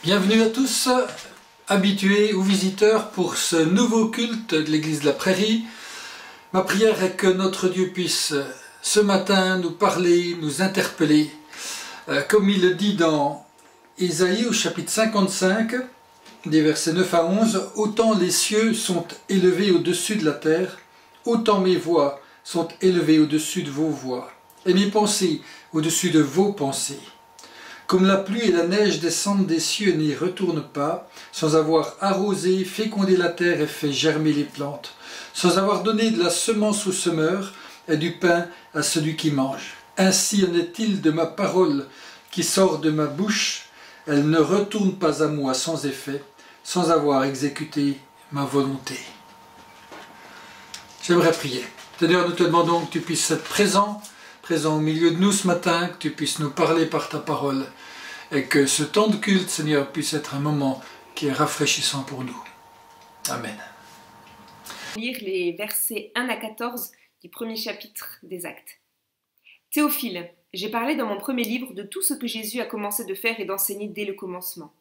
Bienvenue à tous, habitués ou visiteurs pour ce nouveau culte de l'église de la Prairie. Ma prière est que notre Dieu puisse ce matin nous parler, nous interpeller. Comme il le dit dans Ésaïe au chapitre 55, des versets 9 à 11, « Autant les cieux sont élevés au-dessus de la terre, autant mes voix sont élevées au-dessus de vos voix, et mes pensées au-dessus de vos pensées. Comme la pluie et la neige descendent des cieux et n'y retournent pas, sans avoir arrosé, fécondé la terre et fait germer les plantes, sans avoir donné de la semence au semeur et du pain à celui qui mange. Ainsi en est-il de ma parole qui sort de ma bouche, elle ne retourne pas à moi sans effet, sans avoir exécuté ma volonté. » J'aimerais prier. Seigneur, nous te demandons que tu puisses être présent au milieu de nous ce matin, que tu puisses nous parler par ta parole, et que ce temps de culte, Seigneur, puisse être un moment qui est rafraîchissant pour nous. Amen. Lire les versets 1 à 14 du premier chapitre des Actes. Théophile, j'ai parlé dans mon premier livre de tout ce que Jésus a commencé de faire et d'enseigner dès le commencement,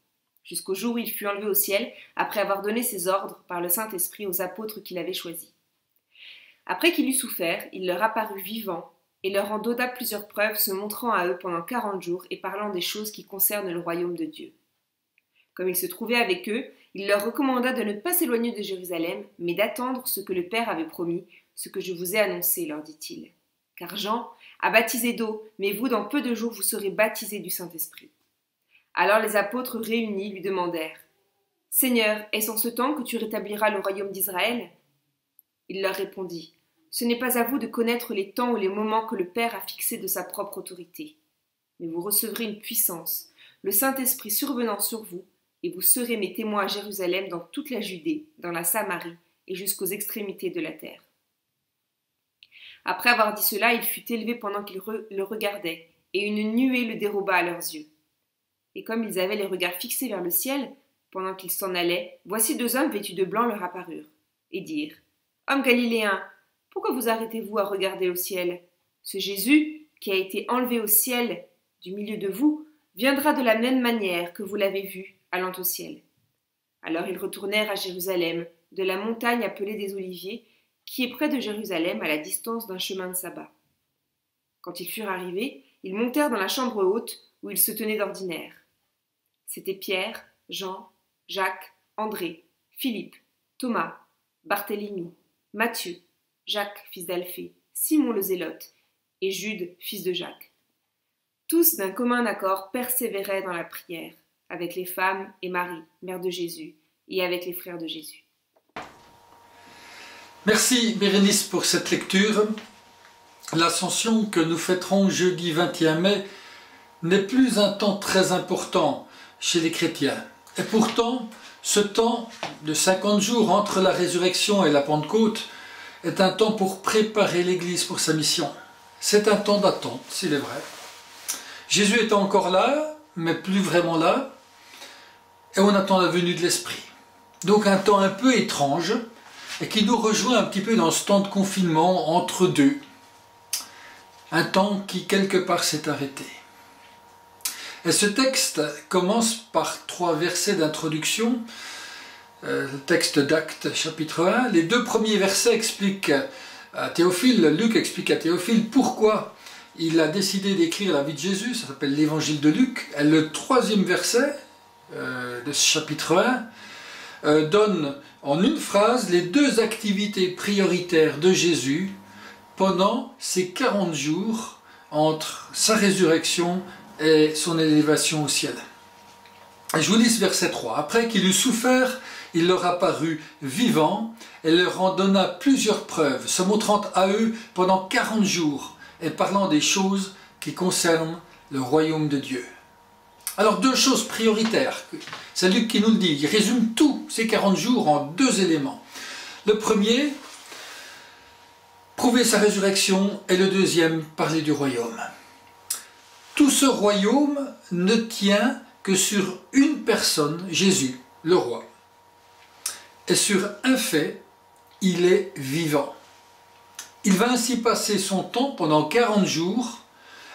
jusqu'au jour où il fut enlevé au ciel, après avoir donné ses ordres par le Saint-Esprit aux apôtres qu'il avait choisis. Après qu'il eut souffert, il leur apparut vivant, et leur en donna plusieurs preuves, se montrant à eux pendant 40 jours et parlant des choses qui concernent le royaume de Dieu. Comme il se trouvait avec eux, il leur recommanda de ne pas s'éloigner de Jérusalem, mais d'attendre ce que le Père avait promis, ce que je vous ai annoncé, leur dit-il. Car Jean a baptisé d'eau, mais vous, dans peu de jours, vous serez baptisés du Saint-Esprit. Alors les apôtres réunis lui demandèrent : « Seigneur, est-ce en ce temps que tu rétabliras le royaume d'Israël ?» Il leur répondit : « Ce n'est pas à vous de connaître les temps ou les moments que le Père a fixés de sa propre autorité. Mais vous recevrez une puissance, le Saint-Esprit survenant sur vous, et vous serez mes témoins à Jérusalem, dans toute la Judée, dans la Samarie et jusqu'aux extrémités de la terre. » Après avoir dit cela, il fut élevé pendant qu'ils le regardaient, et une nuée le déroba à leurs yeux. Et comme ils avaient les regards fixés vers le ciel, pendant qu'ils s'en allaient, voici 2 hommes vêtus de blanc leur apparurent, et dirent : « Hommes galiléens, pourquoi vous arrêtez-vous à regarder au ciel ? Ce Jésus, qui a été enlevé au ciel du milieu de vous, viendra de la même manière que vous l'avez vu, allant au ciel. » Alors ils retournèrent à Jérusalem, de la montagne appelée des Oliviers, qui est près de Jérusalem, à la distance d'un chemin de sabbat. Quand ils furent arrivés, ils montèrent dans la chambre haute, où ils se tenaient d'ordinaire. C'étaient Pierre, Jean, Jacques, André, Philippe, Thomas, Barthélemy, Matthieu, Jacques, fils d'Alphée, Simon le Zélote, et Jude, fils de Jacques. Tous d'un commun accord persévéraient dans la prière, avec les femmes et Marie, mère de Jésus, et avec les frères de Jésus. Merci Bérénice pour cette lecture. L'Ascension que nous fêterons jeudi 21 mai n'est plus un temps très important chez les chrétiens. Et pourtant, ce temps de 50 jours entre la résurrection et la Pentecôte est un temps pour préparer l'Église pour sa mission. C'est un temps d'attente, s'il est vrai. Jésus est encore là, mais plus vraiment là, et on attend la venue de l'Esprit. Donc un temps un peu étrange, et qui nous rejoint un petit peu dans ce temps de confinement entre deux. Un temps qui quelque part s'est arrêté. Et ce texte commence par 3 versets d'introduction. Le texte d'Actes, chapitre 1. Les 2 premiers versets expliquent à Théophile, Luc explique à Théophile pourquoi il a décidé d'écrire la vie de Jésus, ça s'appelle l'évangile de Luc. Et le 3e verset de ce chapitre 1 donne en une phrase les 2 activités prioritaires de Jésus pendant ces 40 jours entre sa résurrection et son élévation au ciel. Et je vous lis ce verset 3. « Après qu'il eut souffert, il leur apparut vivant et leur en donna plusieurs preuves, se montrant à eux pendant 40 jours et parlant des choses qui concernent le royaume de Dieu. » Alors 2 choses prioritaires, c'est Luc qui nous le dit, il résume tous ces 40 jours en 2 éléments. Le premier, prouver sa résurrection, et le deuxième, parler du royaume. Tout ce royaume ne tient que sur une personne, Jésus, le roi. Et sur un fait, il est vivant. Il va ainsi passer son temps pendant 40 jours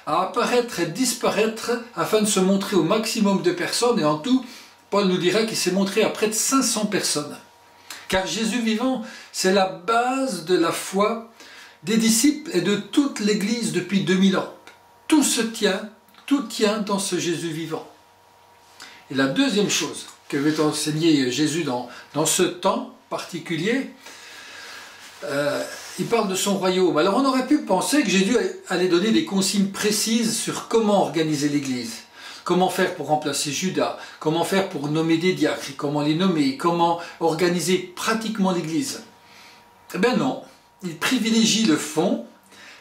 à apparaître et disparaître afin de se montrer au maximum de personnes et en tout Paul nous dira qu'il s'est montré à près de 500 personnes. Car Jésus vivant, c'est la base de la foi des disciples et de toute l'Église depuis 2000 ans. Tout tient dans ce Jésus vivant. Et la deuxième chose que veut enseigner Jésus dans ce temps particulier, il parle de son royaume. Alors on aurait pu penser que Jésus allait donner des consignes précises sur comment organiser l'Église. Comment faire pour remplacer Judas, comment faire pour nommer des diacres, comment les nommer, comment organiser pratiquement l'Église. Eh bien non, il privilégie le fond,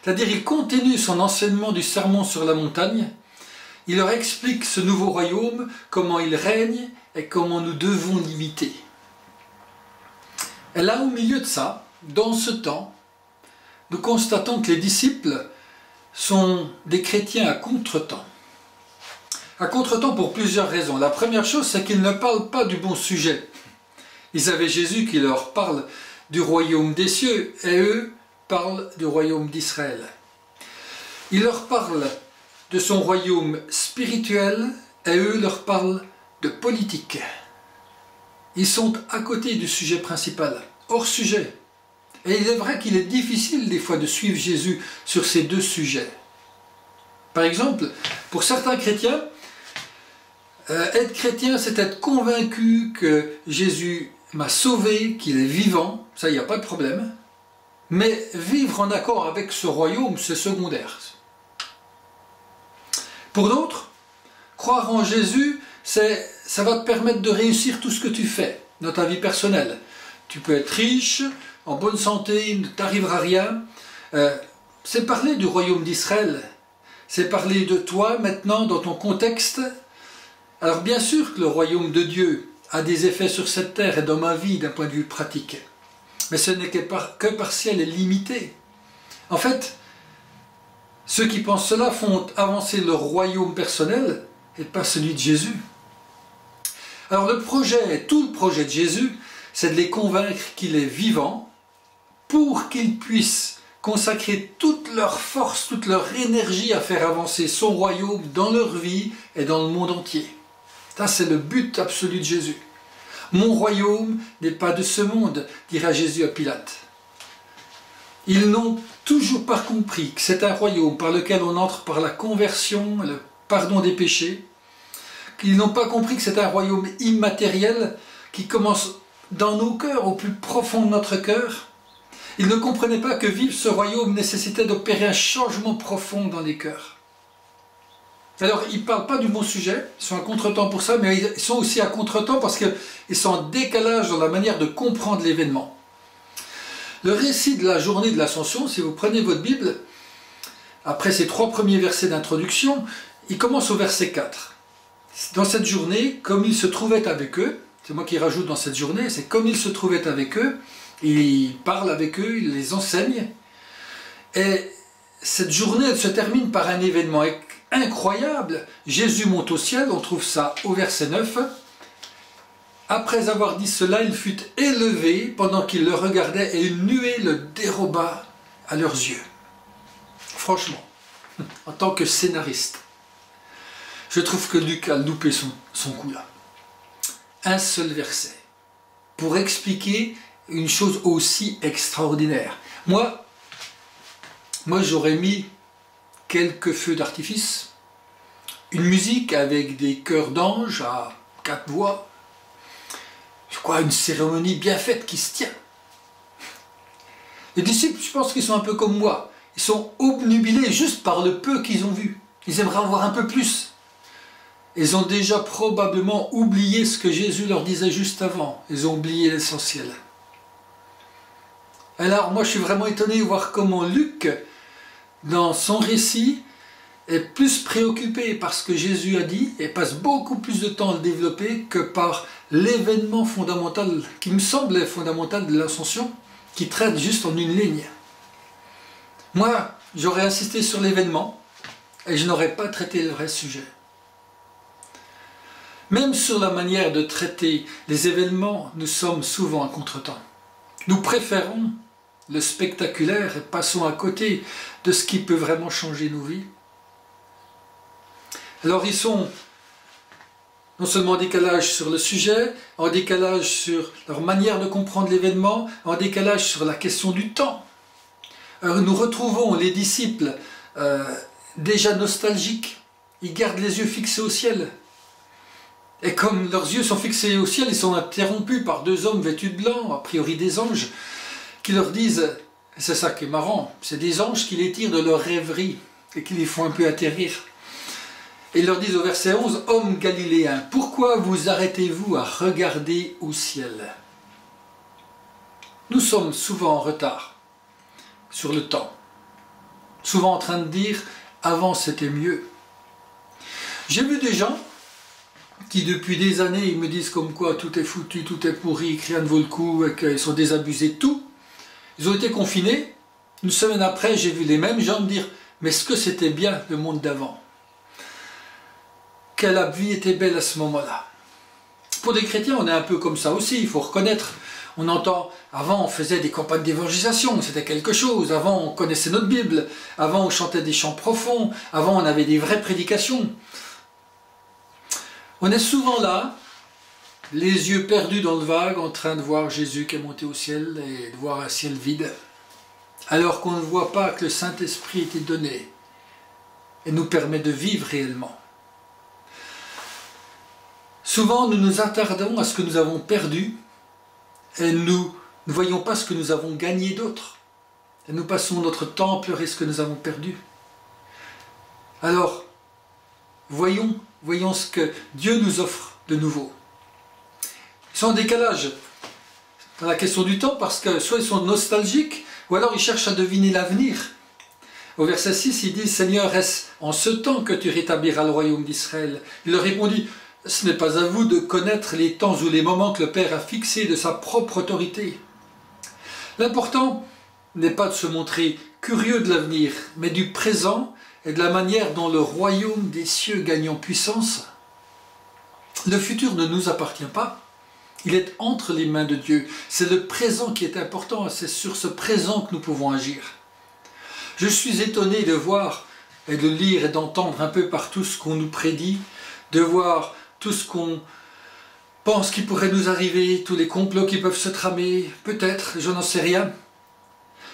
c'est-à-dire il continue son enseignement du sermon sur la montagne, il leur explique ce nouveau royaume, comment il règne et comment nous devons l'imiter. Et là, au milieu de ça, dans ce temps, nous constatons que les disciples sont des chrétiens à contre-temps. À contre-temps pour plusieurs raisons. La première chose, c'est qu'ils ne parlent pas du bon sujet. Ils avaient Jésus qui leur parle du royaume des cieux, et eux parlent du royaume d'Israël. Il leur parle de son royaume spirituel, et eux leur parlent de politique. Ils sont à côté du sujet principal, hors sujet. Et il est vrai qu'il est difficile des fois de suivre Jésus sur ces deux sujets. Par exemple, pour certains chrétiens, être chrétien, c'est être convaincu que Jésus m'a sauvé, qu'il est vivant, ça, il n'y a pas de problème. Mais vivre en accord avec ce royaume, c'est secondaire. Pour d'autres, croire en Jésus, ça va te permettre de réussir tout ce que tu fais dans ta vie personnelle. Tu peux être riche, en bonne santé, il ne t'arrivera rien. C'est parler du royaume d'Israël. C'est parler de toi maintenant dans ton contexte. Alors bien sûr que le royaume de Dieu a des effets sur cette terre et dans ma vie d'un point de vue pratique. Mais ce n'est que partiel et limité. En fait, ceux qui pensent cela font avancer leur royaume personnel et pas celui de Jésus. Alors tout le projet de Jésus, c'est de les convaincre qu'il est vivant pour qu'ils puissent consacrer toute leur force, toute leur énergie à faire avancer son royaume dans leur vie et dans le monde entier. Ça, c'est le but absolu de Jésus. Mon royaume n'est pas de ce monde, dira Jésus à Pilate. Ils n'ont toujours pas compris que c'est un royaume par lequel on entre par la conversion, le pardon des péchés. Qu'ils n'ont pas compris que c'est un royaume immatériel qui commence dans nos cœurs, au plus profond de notre cœur. Ils ne comprenaient pas que vivre ce royaume nécessitait d'opérer un changement profond dans les cœurs. Alors, ils ne parlent pas du bon sujet, ils sont à contre-temps pour ça, mais ils sont aussi à contre-temps parce qu'ils sont en décalage dans la manière de comprendre l'événement. Le récit de la journée de l'Ascension, si vous prenez votre Bible, après ces 3 premiers versets d'introduction, il commence au verset 4. Dans cette journée, comme il se trouvait avec eux, c'est moi qui rajoute dans cette journée, c'est comme il se trouvait avec eux, il parle avec eux, il les enseigne, et cette journée, elle se termine par un événement incroyable. Jésus monte au ciel, on trouve ça au verset 9. Après avoir dit cela, il fut élevé pendant qu'il le regardait et une nuée le déroba à leurs yeux. Franchement, en tant que scénariste, je trouve que Luc a loupé son coup là. Un seul verset pour expliquer une chose aussi extraordinaire. Moi j'aurais mis quelques feux d'artifice, une musique avec des chœurs d'anges à 4 voix, une cérémonie bien faite qui se tient. Les disciples, je pense qu'ils sont un peu comme moi, ils sont obnubilés juste par le peu qu'ils ont vu. Ils aimeraient en voir un peu plus. Ils ont déjà probablement oublié ce que Jésus leur disait juste avant. Ils ont oublié l'essentiel. Alors moi je suis vraiment étonné de voir comment Luc, dans son récit, est plus préoccupé par ce que Jésus a dit et passe beaucoup plus de temps à le développer que par l'événement fondamental, qui me semble fondamental de l'Ascension, qui traite juste en une ligne. Moi, j'aurais insisté sur l'événement et je n'aurais pas traité le vrai sujet. Même sur la manière de traiter les événements, nous sommes souvent à contretemps. Nous préférons le spectaculaire et passons à côté de ce qui peut vraiment changer nos vies. Alors ils sont Non seulement en décalage sur le sujet, en décalage sur leur manière de comprendre l'événement, en décalage sur la question du temps. Alors nous retrouvons les disciples déjà nostalgiques, ils gardent les yeux fixés au ciel. Et comme leurs yeux sont fixés au ciel, ils sont interrompus par deux hommes vêtus de blanc, a priori des anges, qui leur disent, c'est ça qui est marrant, c'est des anges qui les tirent de leur rêverie et qui les font un peu atterrir. Et ils leur disent au verset 11, « Hommes galiléens, pourquoi vous arrêtez-vous à regarder au ciel ?» Nous sommes souvent en retard sur le temps, souvent en train de dire « avant c'était mieux ». J'ai vu des gens qui depuis des années ils me disent comme quoi tout est foutu, tout est pourri, que rien ne vaut le coup et qu'ils sont désabusés de tout. Ils ont été confinés, une semaine après j'ai vu les mêmes gens me dire « mais est-ce que c'était bien le monde d'avant ?» Quelle vie était belle à ce moment-là. Pour des chrétiens, on est un peu comme ça aussi, il faut reconnaître. On entend, avant on faisait des campagnes d'évangélisation, c'était quelque chose. Avant on connaissait notre Bible, avant on chantait des chants profonds, avant on avait des vraies prédications. On est souvent là, les yeux perdus dans le vague, en train de voir Jésus qui est monté au ciel et de voir un ciel vide. Alors qu'on ne voit pas que le Saint-Esprit était donné et nous permet de vivre réellement. Souvent, nous nous attardons à ce que nous avons perdu et nous ne voyons pas ce que nous avons gagné d'autre. Et nous passons notre temps à pleurer ce que nous avons perdu. Alors, voyons ce que Dieu nous offre de nouveau. Ils sont en décalage dans la question du temps parce que soit ils sont nostalgiques ou alors ils cherchent à deviner l'avenir. Au verset 6, il dit « Seigneur, est-ce en ce temps que tu rétabliras le royaume d'Israël ?» Il leur répondit « Ce n'est pas à vous de connaître les temps ou les moments que le Père a fixés de sa propre autorité. » L'important n'est pas de se montrer curieux de l'avenir, mais du présent et de la manière dont le royaume des cieux gagne en puissance. Le futur ne nous appartient pas, il est entre les mains de Dieu. C'est le présent qui est important, c'est sur ce présent que nous pouvons agir. Je suis étonné de voir et de lire et d'entendre un peu partout ce qu'on nous prédit, de voir tout ce qu'on pense qui pourrait nous arriver, tous les complots qui peuvent se tramer, peut-être, je n'en sais rien.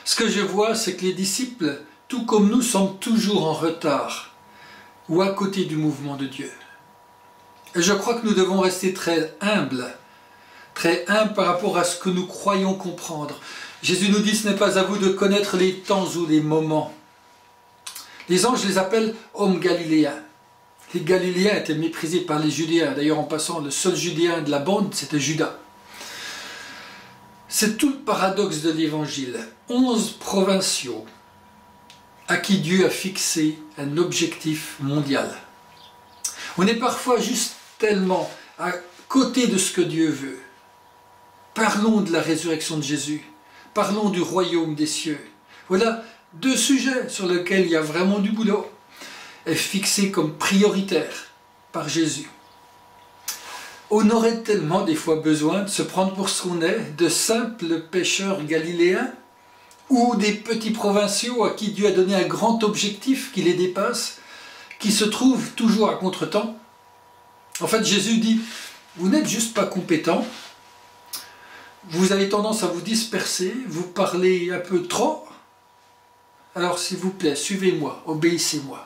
Ce que je vois, c'est que les disciples, tout comme nous, sont toujours en retard ou à côté du mouvement de Dieu. Et je crois que nous devons rester très humbles par rapport à ce que nous croyons comprendre. Jésus nous dit, ce n'est pas à vous de connaître les temps ou les moments. Les anges les appellent hommes galiléens. Les Galiléens étaient méprisés par les Judéens. D'ailleurs, en passant, le seul Judéen de la bande, c'était Judas. C'est tout le paradoxe de l'Évangile. 11 provinciaux à qui Dieu a fixé un objectif mondial. On est parfois juste tellement à côté de ce que Dieu veut. Parlons de la résurrection de Jésus. Parlons du royaume des cieux. Voilà 2 sujets sur lesquels il y a vraiment du boulot. Est fixé comme prioritaire par Jésus. On aurait tellement des fois besoin de se prendre pour ce qu'on est, de simples pêcheurs galiléens ou des petits provinciaux à qui Dieu a donné un grand objectif qui les dépasse, qui se trouvent toujours à contretemps. En fait, Jésus dit, vous n'êtes juste pas compétents, vous avez tendance à vous disperser, vous parlez un peu trop, alors s'il vous plaît, suivez-moi, obéissez-moi.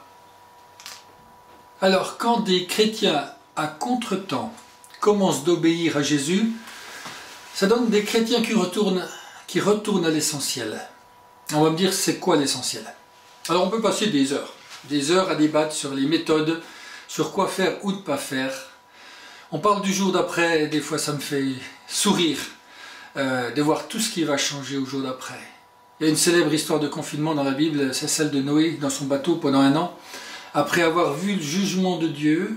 Alors, quand des chrétiens à contretemps commencent d'obéir à Jésus, ça donne des chrétiens qui retournent à l'essentiel. On va me dire, c'est quoi l'essentiel? Alors, on peut passer des heures à débattre sur les méthodes, sur quoi faire ou ne pas faire. On parle du jour d'après, et des fois ça me fait sourire de voir tout ce qui va changer au jour d'après. Il y a une célèbre histoire de confinement dans la Bible, c'est celle de Noé dans son bateau pendant 1 an. Après avoir vu le jugement de Dieu,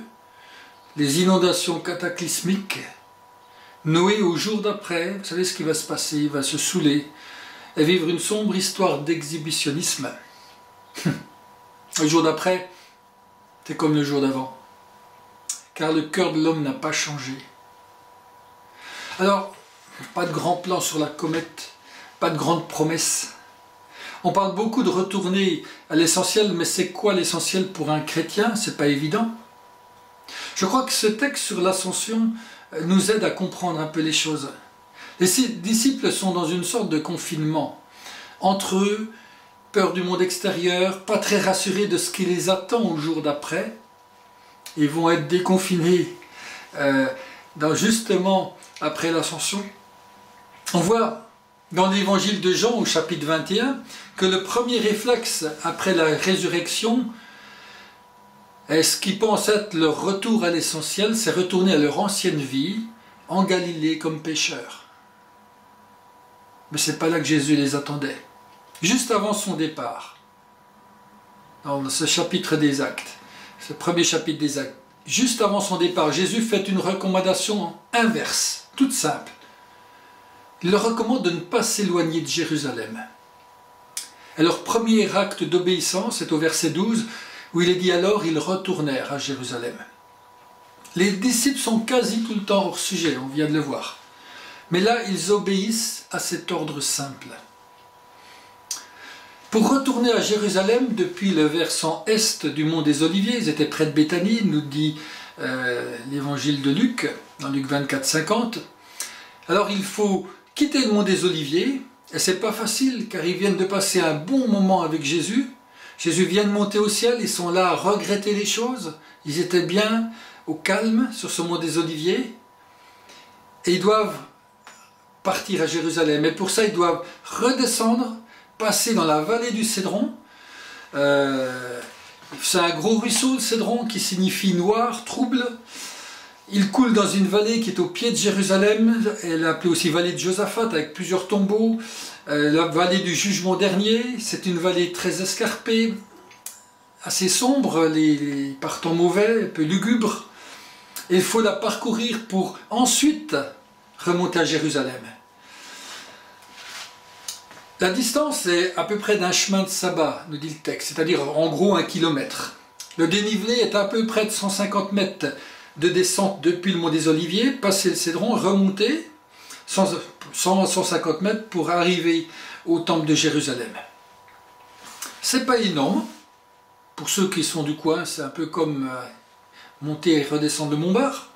les inondations cataclysmiques, Noé, au jour d'après, vous savez ce qui va se passer, il va se saouler et vivre une sombre histoire d'exhibitionnisme. Le jour d'après, c'est comme le jour d'avant, car le cœur de l'homme n'a pas changé. Alors, pas de grand plan sur la comète, pas de grandes promesses. On parle beaucoup de retourner à l'essentiel, mais c'est quoi l'essentiel pour un chrétien? C'est pas évident. Je crois que ce texte sur l'ascension nous aide à comprendre un peu les choses. Les disciples sont dans une sorte de confinement. Entre eux, peur du monde extérieur, pas très rassurés de ce qui les attend au jour d'après. Ils vont être déconfinés justement après l'ascension. On voit dans l'évangile de Jean au chapitre 21 que le premier réflexe après la résurrection est ce qui pense être leur retour à l'essentiel, c'est retourner à leur ancienne vie en Galilée comme pécheurs. Mais ce n'est pas là que Jésus les attendait. Juste avant son départ, dans ce chapitre des Actes, ce premier chapitre des Actes, juste avant son départ, Jésus fait une recommandation inverse, toute simple. Il leur recommande de ne pas s'éloigner de Jérusalem. Et leur premier acte d'obéissance est au verset 12, où il est dit alors ils retournèrent à Jérusalem. Les disciples sont quasi tout le temps hors sujet, on vient de le voir. Mais là, ils obéissent à cet ordre simple. Pour retourner à Jérusalem, depuis le versant est du mont des Oliviers, ils étaient près de Béthanie, nous dit l'évangile de Luc, dans Luc 24, 50. Alors il faut quitter le mont des Oliviers, et c'est pas facile, car ils viennent de passer un bon moment avec Jésus. Jésus vient de monter au ciel, ils sont là à regretter les choses, ils étaient bien au calme sur ce mont des Oliviers, et ils doivent partir à Jérusalem. Et pour ça, ils doivent redescendre, passer dans la vallée du Cédron. C'est un gros ruisseau, le Cédron, qui signifie noir, trouble. Il coule dans une vallée qui est au pied de Jérusalem. Elle est appelée aussi vallée de Josaphat, avec plusieurs tombeaux. La vallée du jugement dernier, c'est une vallée très escarpée, assez sombre, par temps mauvais, un peu lugubre. Et il faut la parcourir pour ensuite remonter à Jérusalem. La distance est à peu près d'un chemin de sabbat, nous dit le texte, c'est-à-dire en gros 1 kilomètre. Le dénivelé est à peu près de 150 mètres de descente depuis le mont des Oliviers, passer le Cédron, remonter 150 mètres pour arriver au temple de Jérusalem. C'est pas énorme. Pour ceux qui sont du coin, c'est un peu comme monter et redescendre le Mont-Bar.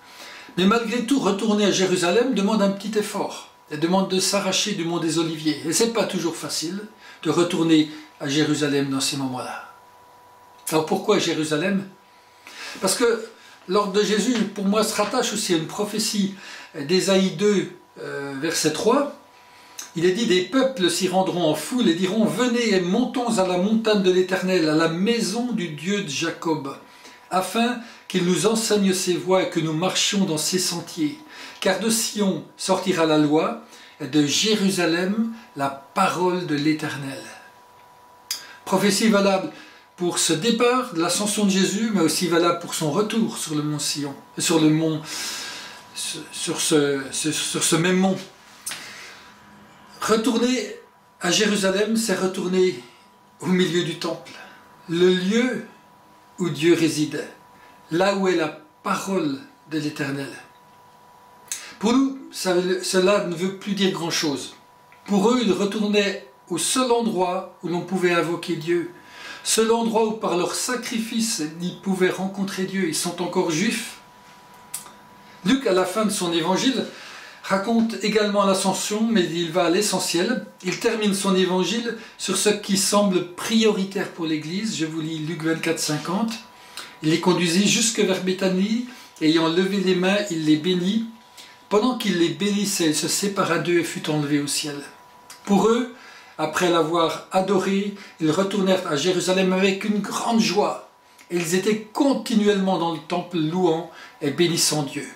Mais malgré tout, retourner à Jérusalem demande un petit effort. Elle demande de s'arracher du mont des Oliviers. Et ce n'est pas toujours facile de retourner à Jérusalem dans ces moments-là. Alors pourquoi Jérusalem? Parce que l'ordre de Jésus, pour moi, se rattache aussi à une prophétie d'Ésaïe 2, verset 3. Il est dit, des peuples s'y rendront en foule et diront, venez et montons à la montagne de l'Éternel, à la maison du Dieu de Jacob, afin qu'il nous enseigne ses voies et que nous marchions dans ses sentiers. Car de Sion sortira la loi, et de Jérusalem la parole de l'Éternel. Prophétie valable pour ce départ de l'ascension de Jésus, mais aussi valable pour son retour sur le mont Sion, sur ce même mont. Retourner à Jérusalem, c'est retourner au milieu du temple, le lieu où Dieu réside, là où est la parole de l'Éternel. Pour nous, cela ne veut plus dire grand-chose. Pour eux, ils retournaient au seul endroit où l'on pouvait invoquer Dieu, seul endroit où par leur sacrifice, ils pouvaient rencontrer Dieu. Ils sont encore juifs. Luc, à la fin de son évangile, raconte également l'ascension, mais il va à l'essentiel. Il termine son évangile sur ce qui semble prioritaire pour l'Église. Je vous lis Luc 24, 50. Il les conduisit jusque vers Béthanie, ayant levé les mains, il les bénit. Pendant qu'il les bénissait, il se sépara d'eux et fut enlevé au ciel. Pour eux, après l'avoir adoré, ils retournèrent à Jérusalem avec une grande joie. Et ils étaient continuellement dans le temple louant et bénissant Dieu.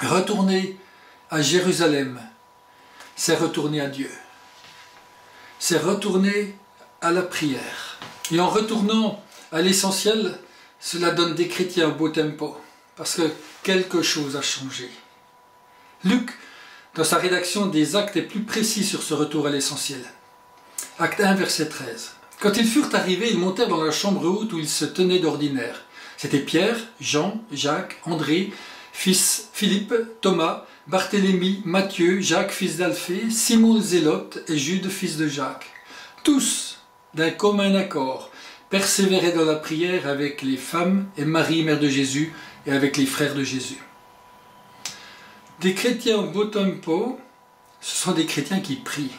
Retourner à Jérusalem, c'est retourner à Dieu. C'est retourner à la prière. Et en retournant à l'essentiel, cela donne des chrétiens au beau tempo. Parce que quelque chose a changé. Luc, dans sa rédaction des Actes, est plus précis sur ce retour à l'essentiel. Acte 1, verset 13. Quand ils furent arrivés, ils montèrent dans la chambre haute où ils se tenaient d'ordinaire. C'étaient Pierre, Jean, Jacques, André, fils Philippe, Thomas, Barthélemy, Matthieu, Jacques, fils d'Alphée, Simon le Zélote et Jude, fils de Jacques. Tous, d'un commun accord, persévérait dans la prière avec les femmes et Marie, mère de Jésus, et avec les frères de Jésus. Des chrétiens au beau tempo, ce sont des chrétiens qui prient.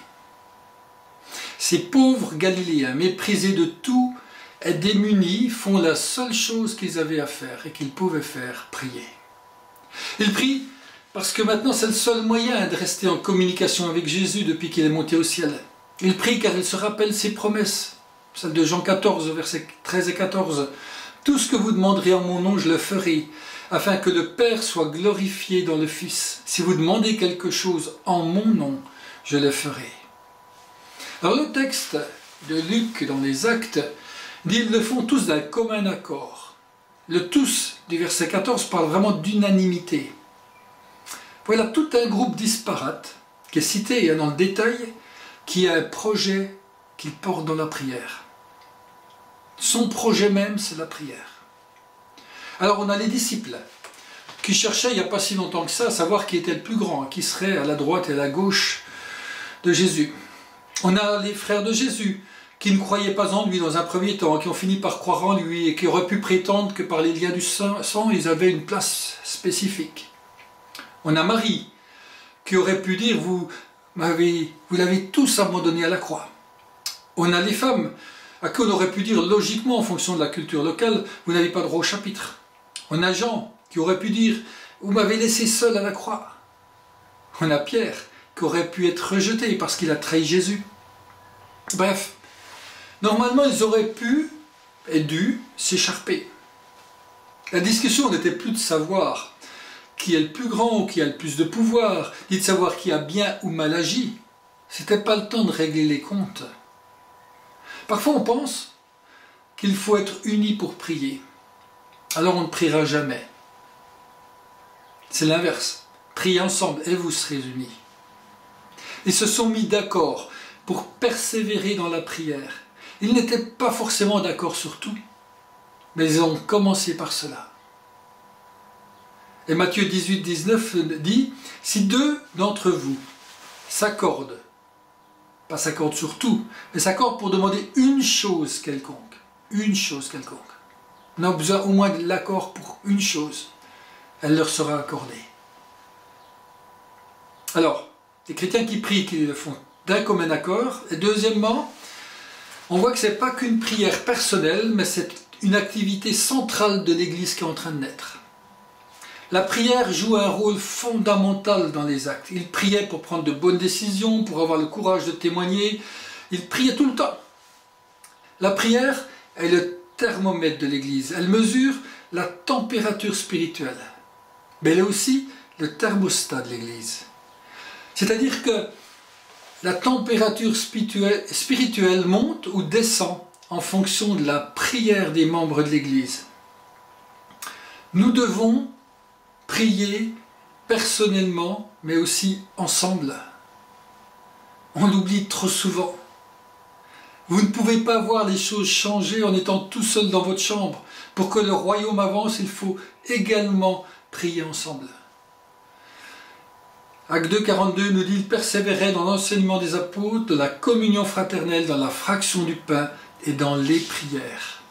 Ces pauvres Galiléens, méprisés de tout et démunis, font la seule chose qu'ils avaient à faire et qu'ils pouvaient faire, prier. Ils prient parce que maintenant c'est le seul moyen de rester en communication avec Jésus depuis qu'il est monté au ciel. Ils prient car ils se rappellent ses promesses, celle de Jean 14, versets 13 et 14. « Tout ce que vous demanderez en mon nom, je le ferai, afin que le Père soit glorifié dans le Fils. Si vous demandez quelque chose en mon nom, je le ferai. » Alors le texte de Luc dans les Actes dit « Ils le font tous d'un commun accord ». Le « tous » du verset 14 parle vraiment d'unanimité. Voilà tout un groupe disparate qui est cité dans le détail, qui a un projet qu'il porte dans la prière. Son projet même, c'est la prière. Alors on a les disciples qui cherchaient il n'y a pas si longtemps que ça à savoir qui était le plus grand, qui serait à la droite et à la gauche de Jésus. On a les frères de Jésus qui ne croyaient pas en lui dans un premier temps, qui ont fini par croire en lui et qui auraient pu prétendre que par les liens du sang, ils avaient une place spécifique. On a Marie qui aurait pu dire vous l'avez tous abandonné à la croix. On a les femmes à qui on aurait pu dire logiquement en fonction de la culture locale vous n'avez pas droit au chapitre. On a Jean qui aurait pu dire vous m'avez laissé seul à la croix. On a Pierre qui aurait pu être rejeté parce qu'il a trahi Jésus. Bref, normalement ils auraient pu et dû s'écharper. La discussion n'était plus de savoir qui est le plus grand ou qui a le plus de pouvoir, ni de savoir qui a bien ou mal agi. C'était pas le temps de régler les comptes. Parfois on pense qu'il faut être unis pour prier. Alors on ne priera jamais. C'est l'inverse. Priez ensemble et vous serez unis. Ils se sont mis d'accord pour persévérer dans la prière. Ils n'étaient pas forcément d'accord sur tout, mais ils ont commencé par cela. Et Matthieu 18, 19 dit « Si deux d'entre vous s'accordent, pas s'accordent sur tout, mais s'accordent pour demander une chose quelconque, on a besoin au moins de l'accord pour une chose, elle leur sera accordée. » Alors, les chrétiens qui prient, qui le font d'un commun accord, et deuxièmement, on voit que ce n'est pas qu'une prière personnelle, mais c'est une activité centrale de l'Église qui est en train de naître. La prière joue un rôle fondamental dans les actes. Ils priaient pour prendre de bonnes décisions, pour avoir le courage de témoigner. Ils priaient tout le temps. La prière est le thermomètre de l'Église. Elle mesure la température spirituelle. Mais elle est aussi le thermostat de l'Église. C'est-à-dire que la température spirituelle monte ou descend en fonction de la prière des membres de l'Église. Nous devons prier personnellement, mais aussi ensemble. On l'oublie trop souvent. Vous ne pouvez pas voir les choses changer en étant tout seul dans votre chambre. Pour que le royaume avance, il faut également prier ensemble. Acte 2, 42 nous dit « Ils persévéraient dans l'enseignement des apôtres, de la communion fraternelle, dans la fraction du pain et dans les prières. »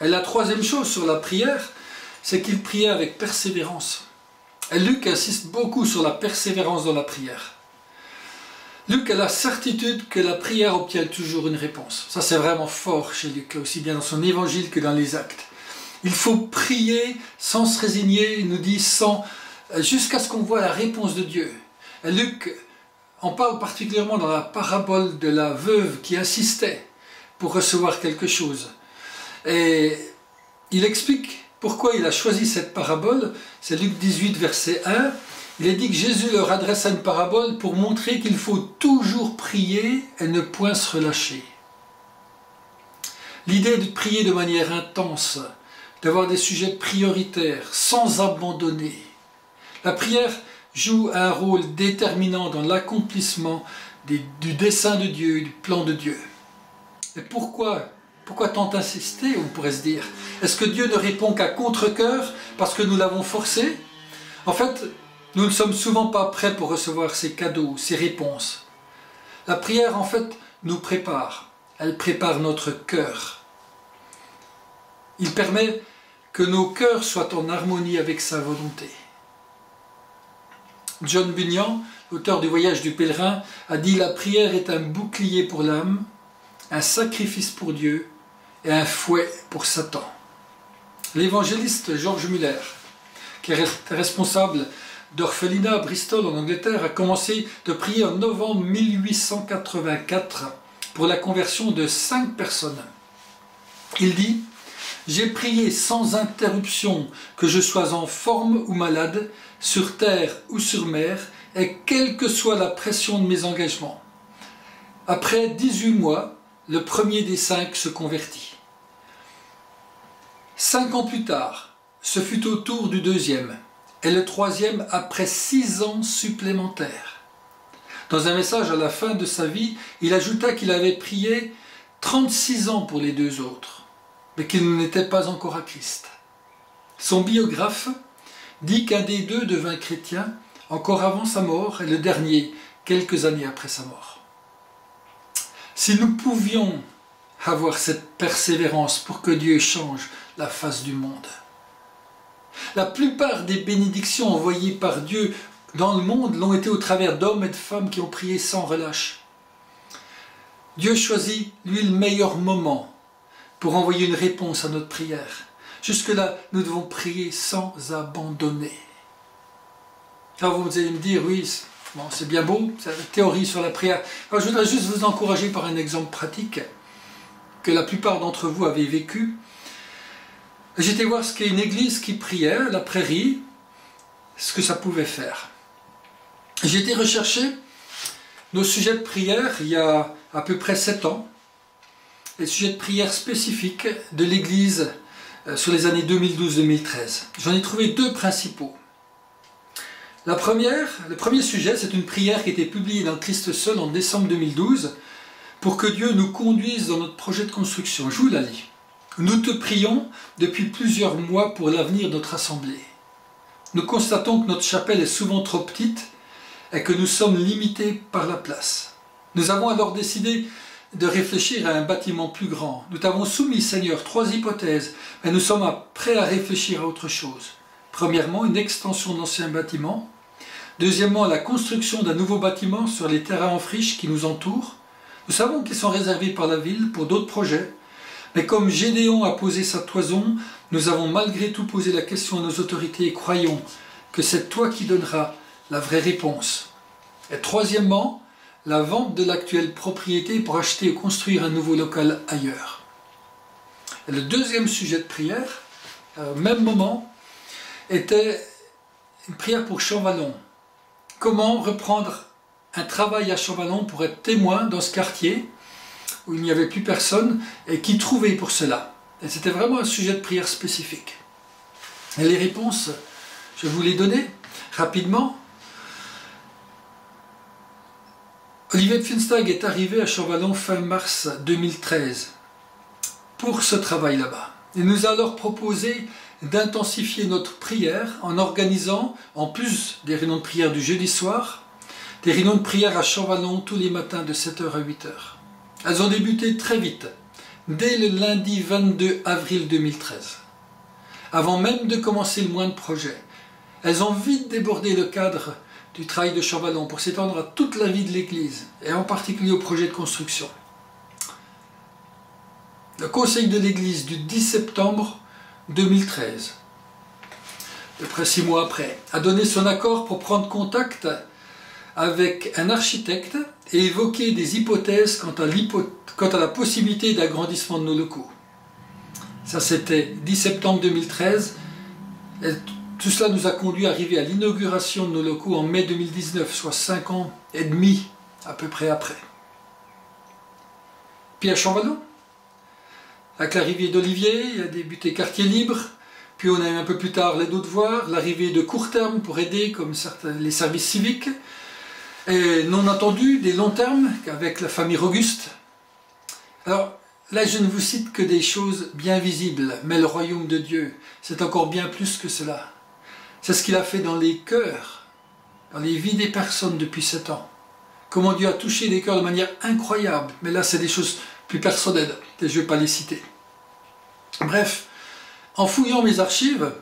Et la troisième chose sur la prière, c'est qu'ils priaient avec persévérance. Et Luc insiste beaucoup sur la persévérance dans la prière. Luc a la certitude que la prière obtient toujours une réponse. Ça c'est vraiment fort chez Luc, aussi bien dans son évangile que dans les actes. Il faut prier sans se résigner, il nous dit, jusqu'à ce qu'on voit la réponse de Dieu. Et Luc en parle particulièrement dans la parabole de la veuve qui insistait pour recevoir quelque chose. Et il explique pourquoi il a choisi cette parabole. C'est Luc 18, verset 1. Il est dit que Jésus leur adressa une parabole pour montrer qu'il faut toujours prier et ne point se relâcher. L'idée est de prier de manière intense, d'avoir des sujets prioritaires, sans abandonner. La prière joue un rôle déterminant dans l'accomplissement du dessein de Dieu, du plan de Dieu. Et pourquoi tant insister, on pourrait se dire? Est-ce que Dieu ne répond qu'à contre-cœur parce que nous l'avons forcé? En fait, nous ne sommes souvent pas prêts pour recevoir ces cadeaux, ces réponses. La prière, en fait, nous prépare. elle prépare notre cœur. Il permet que nos cœurs soient en harmonie avec sa volonté. John Bunyan, l'auteur du Voyage du pèlerin, a dit « La prière est un bouclier pour l'âme, un sacrifice pour Dieu et un fouet pour Satan. » L'évangéliste George Muller, qui est responsable d'orphelinat à Bristol en Angleterre, a commencé de prier en novembre 1884 pour la conversion de 5 personnes. Il dit « J'ai prié sans interruption, que je sois en forme ou malade, sur terre ou sur mer, et quelle que soit la pression de mes engagements. Après 18 mois, le premier des 5 se convertit. 5 ans plus tard, ce fut au tour du deuxième, et le troisième après 6 ans supplémentaires. Dans un message à la fin de sa vie, il ajouta qu'il avait prié 36 ans pour les 2 autres, mais qu'il n'était pas encore à Christ. Son biographe dit qu'un des 2 devint chrétien encore avant sa mort et le dernier quelques années après sa mort. Si nous pouvions avoir cette persévérance pour que Dieu change la face du monde. La plupart des bénédictions envoyées par Dieu dans le monde l'ont été au travers d'hommes et de femmes qui ont prié sans relâche. Dieu choisit, lui, le meilleur moment pour envoyer une réponse à notre prière. Jusque-là, nous devons prier sans abandonner. Alors vous allez me dire, oui, bon, c'est bien beau, c'est la théorie sur la prière. Alors, je voudrais juste vous encourager par un exemple pratique que la plupart d'entre vous avez vécu. J'étais voir ce qu'est une église qui priait à la prairie, ce que ça pouvait faire. J'ai été rechercher nos sujets de prière il y a à peu près 7 ans, les sujets de prière spécifiques de l'église sur les années 2012-2013. J'en ai trouvé 2 principaux. Le premier sujet, c'est une prière qui a été publiée dans Christ seul en décembre 2012 pour que Dieu nous conduise dans notre projet de construction. Je vous la lis. Nous te prions depuis plusieurs mois pour l'avenir de notre assemblée. Nous constatons que notre chapelle est souvent trop petite et que nous sommes limités par la place. Nous avons alors décidé de réfléchir à un bâtiment plus grand. Nous t'avons soumis, Seigneur, 3 hypothèses, mais nous sommes prêts à réfléchir à autre chose. Premièrement, une extension d'anciens bâtiments. Deuxièmement, la construction d'un nouveau bâtiment sur les terrains en friche qui nous entourent. Nous savons qu'ils sont réservés par la ville pour d'autres projets. Mais comme Gédéon a posé sa toison, nous avons malgré tout posé la question à nos autorités et croyons que c'est toi qui donneras la vraie réponse. Et troisièmement, la vente de l'actuelle propriété pour acheter ou construire un nouveau local ailleurs. Et le deuxième sujet de prière, au même moment, était une prière pour Champvallon. Comment reprendre un travail à Champvallon pour être témoin dans ce quartier où il n'y avait plus personne et qui trouvait pour cela. Et c'était vraiment un sujet de prière spécifique. Et les réponses, je vous les donner rapidement. Olivier Pfinstag est arrivé à Champvallon fin mars 2013 pour ce travail là-bas. Il nous a alors proposé d'intensifier notre prière en organisant, en plus des réunions de prière du jeudi soir, des réunions de prière à Champvallon tous les matins de 7h à 8h. Elles ont débuté très vite, dès le lundi 22 avril 2013. Avant même de commencer le mois de projet, elles ont vite débordé le cadre du travail de Champvallon pour s'étendre à toute la vie de l'Église, et en particulier au projet de construction. Le conseil de l'Église du 10 septembre 2013, à peu près 6 mois après, a donné son accord pour prendre contact avec un architecte et évoquer des hypothèses quant à la possibilité d'agrandissement de nos locaux. Ça, c'était 10 septembre 2013. Et tout cela nous a conduit à arriver à l'inauguration de nos locaux en mai 2019, soit 5 ans et demi à peu près après. Puis à Champvallon, avec l'arrivée d'Olivier, il a débuté Quartier Libre. Puis on a eu un peu plus tars les Devoirs, l'arrivée de court terme pour aider comme les services civiques. Et non entendu, des longs termes avec la famille Roguste. Alors là, je ne vous cite que des choses bien visibles, mais le royaume de Dieu, c'est encore bien plus que cela. C'est ce qu'il a fait dans les cœurs, dans les vies des personnes depuis 7 ans. comment Dieu a touché les cœurs de manière incroyable. Mais là, c'est des choses plus personnelles, et je ne vais pas les citer. Bref, en fouillant mes archives,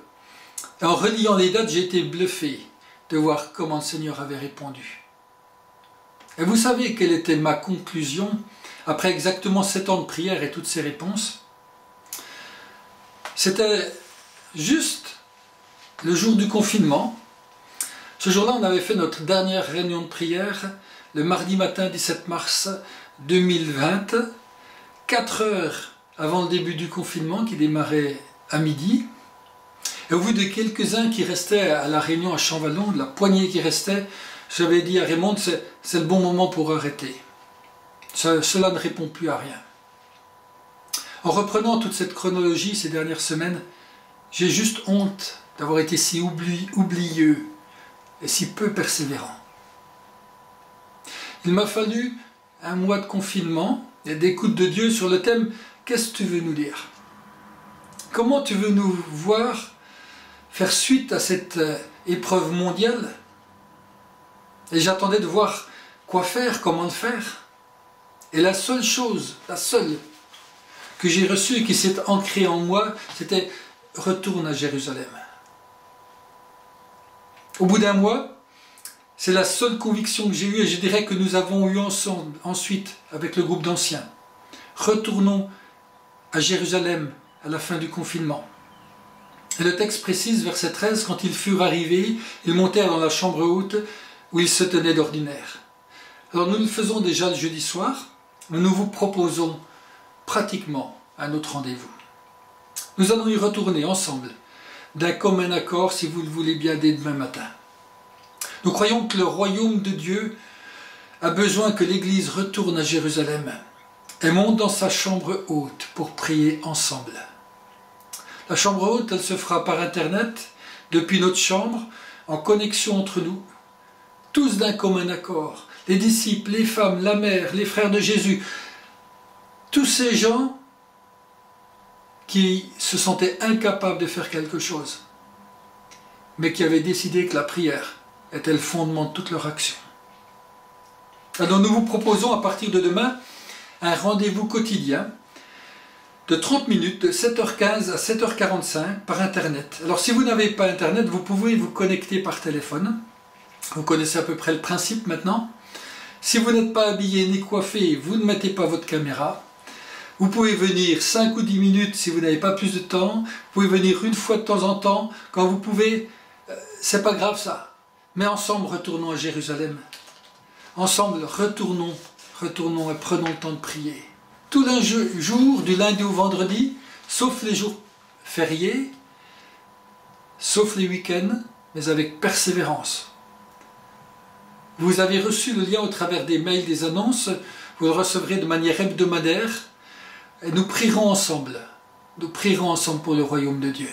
et en reliant les dates, j'ai été bluffé de voir comment le Seigneur avait répondu. Et vous savez quelle était ma conclusion après exactement 7 ans de prière et toutes ces réponses? C'était juste le jour du confinement. Ce jour-là, on avait fait notre dernière réunion de prière, le mardi matin 17 mars 2020, 4 heures avant le début du confinement qui démarrait à midi. Et au vu de quelques-uns qui restaient à la réunion à Champvallon, de la poignée qui restait, j'avais dit à Raymond, c'est le bon moment pour arrêter. Cela ne répond plus à rien. En reprenant toute cette chronologie ces dernières semaines, j'ai juste honte d'avoir été si oublieux et si peu persévérant. Il m'a fallu un mois de confinement et d'écoute de Dieu sur le thème « Qu'est-ce que tu veux nous dire ?» Comment tu veux nous voir faire suite à cette épreuve mondiale? Et j'attendais de voir quoi faire, comment le faire. Et la seule chose, la seule que j'ai reçue et qui s'est ancrée en moi, c'était « Retourne à Jérusalem ». Au bout d'un mois, c'est la seule conviction que j'ai eue et je dirais que nous avons eu ensemble, ensuite avec le groupe d'anciens. Retournons à Jérusalem à la fin du confinement. Et le texte précise, verset 13, quand ils furent arrivés, ils montèrent dans la chambre haute où ils se tenaient d'ordinaire. Alors nous le faisons déjà le jeudi soir, mais nous vous proposons pratiquement un autre rendez-vous. Nous allons y retourner ensemble, d'un commun accord, si vous le voulez bien, dès demain matin. Nous croyons que le royaume de Dieu a besoin que l'Église retourne à Jérusalem et monte dans sa chambre haute pour prier ensemble. La chambre haute, elle se fera par Internet, depuis notre chambre, en connexion entre nous, tous d'un commun accord, les disciples, les femmes, la mère, les frères de Jésus, tous ces gens qui se sentaient incapables de faire quelque chose, mais qui avaient décidé que la prière était le fondement de toute leur action. Alors nous vous proposons à partir de demain un rendez-vous quotidien de 30 minutes, de 7h15 à 7h45 par Internet. Alors si vous n'avez pas Internet, vous pouvez vous connecter par téléphone. Vous connaissez à peu près le principe maintenant. Si vous n'êtes pas habillé ni coiffé, vous ne mettez pas votre caméra. Vous pouvez venir 5 ou 10 minutes si vous n'avez pas plus de temps. Vous pouvez venir une fois de temps en temps, quand vous pouvez. C'est pas grave ça. Mais ensemble, retournons à Jérusalem. Ensemble, retournons et prenons le temps de prier. Tous les jours, du lundi au vendredi, sauf les jours fériés, sauf les week-ends, mais avec persévérance. Vous avez reçu le lien au travers des mails, des annonces, vous le recevrez de manière hebdomadaire, et nous prierons ensemble. Nous prierons ensemble pour le royaume de Dieu.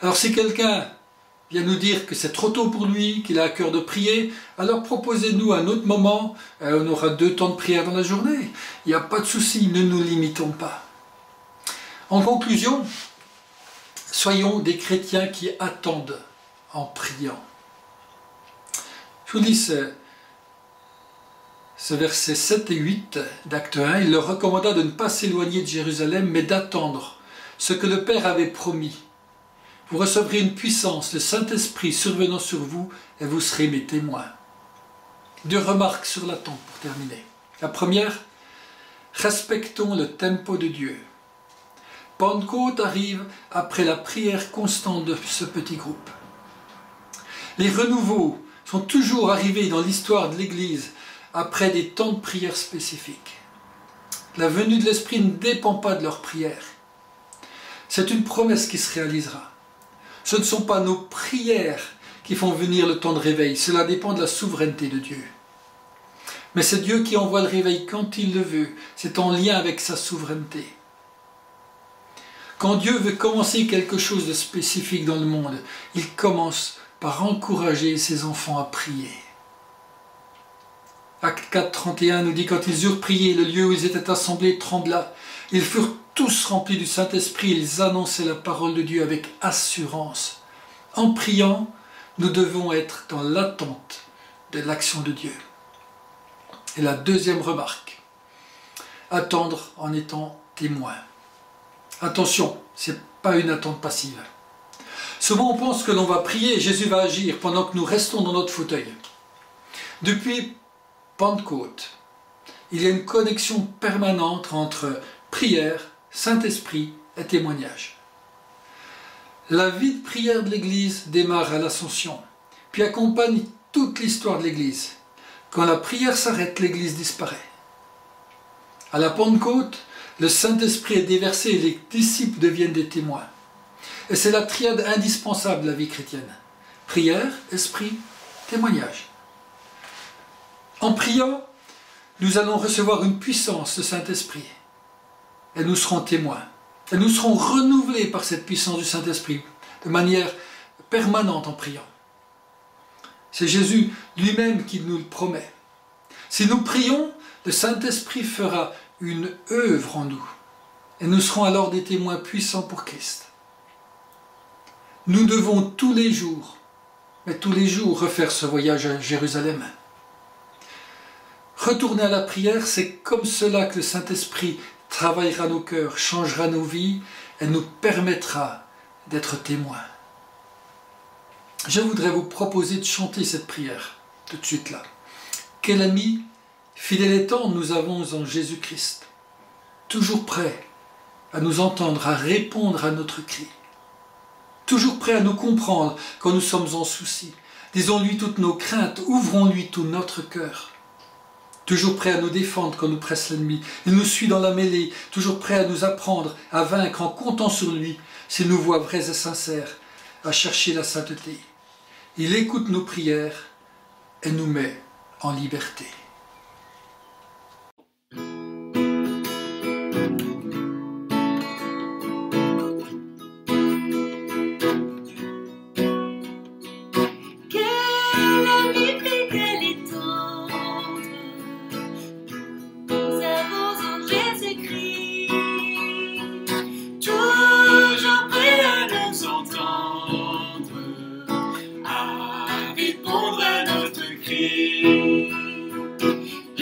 Alors si quelqu'un vient nous dire que c'est trop tôt pour lui, qu'il a à cœur de prier, alors proposez-nous un autre moment, on aura 2 temps de prière dans la journée. Il n'y a pas de souci, ne nous limitons pas. En conclusion, soyons des chrétiens qui attendent en priant. Je vous lis ce verset 7 et 8 d'Acte 1. Il leur recommanda de ne pas s'éloigner de Jérusalem, mais d'attendre ce que le Père avait promis. Vous recevrez une puissance, le Saint-Esprit survenant sur vous, et vous serez mes témoins. 2 remarques sur l'attente pour terminer. La première, respectons le tempo de Dieu. Pentecôte arrive après la prière constante de ce petit groupe. Les renouveaux sont toujours arrivés dans l'histoire de l'Église après des temps de prière spécifiques. La venue de l'Esprit ne dépend pas de leur prière. C'est une promesse qui se réalisera. Ce ne sont pas nos prières qui font venir le temps de réveil, cela dépend de la souveraineté de Dieu. Mais c'est Dieu qui envoie le réveil quand il le veut, c'est en lien avec sa souveraineté. Quand Dieu veut commencer quelque chose de spécifique dans le monde, il commence par encourager ses enfants à prier. Acte 4, 31 nous dit, quand ils eurent prié, le lieu où ils étaient assemblés trembla. Ils furent tous remplis du Saint-Esprit, ils annonçaient la parole de Dieu avec assurance. En priant, nous devons être dans l'attente de l'action de Dieu. Et la deuxième remarque, attendre en étant témoin. Attention, ce n'est pas une attente passive. Souvent on pense que l'on va prier et Jésus va agir pendant que nous restons dans notre fauteuil. Depuis Pentecôte, il y a une connexion permanente entre prière, Saint-Esprit et témoignage. La vie de prière de l'Église démarre à l'Ascension, puis accompagne toute l'histoire de l'Église. Quand la prière s'arrête, l'Église disparaît. À la Pentecôte, le Saint-Esprit est déversé et les disciples deviennent des témoins. Et c'est la triade indispensable de la vie chrétienne. Prière, esprit, témoignage. En priant, nous allons recevoir une puissance de Saint-Esprit. Et nous serons témoins. Et nous serons renouvelés par cette puissance du Saint-Esprit de manière permanente en priant. C'est Jésus lui-même qui nous le promet. Si nous prions, le Saint-Esprit fera une œuvre en nous. Et nous serons alors des témoins puissants pour Christ. Nous devons tous les jours refaire ce voyage à Jérusalem. Retourner à la prière, c'est comme cela que le Saint-Esprit travaillera nos cœurs, changera nos vies et nous permettra d'être témoins. Je voudrais vous proposer de chanter cette prière, tout de suite là. Quel ami, fidèle et tendre nous avons en Jésus-Christ, toujours prêt à nous entendre, à répondre à notre cri, toujours prêt à nous comprendre quand nous sommes en souci. Disons-lui toutes nos craintes, ouvrons-lui tout notre cœur. Toujours prêt à nous défendre quand nous presse l'ennemi. Il nous suit dans la mêlée, toujours prêt à nous apprendre à vaincre en comptant sur lui, s'il nous voit vrais et sincères, à chercher la sainteté. Il écoute nos prières et nous met en liberté.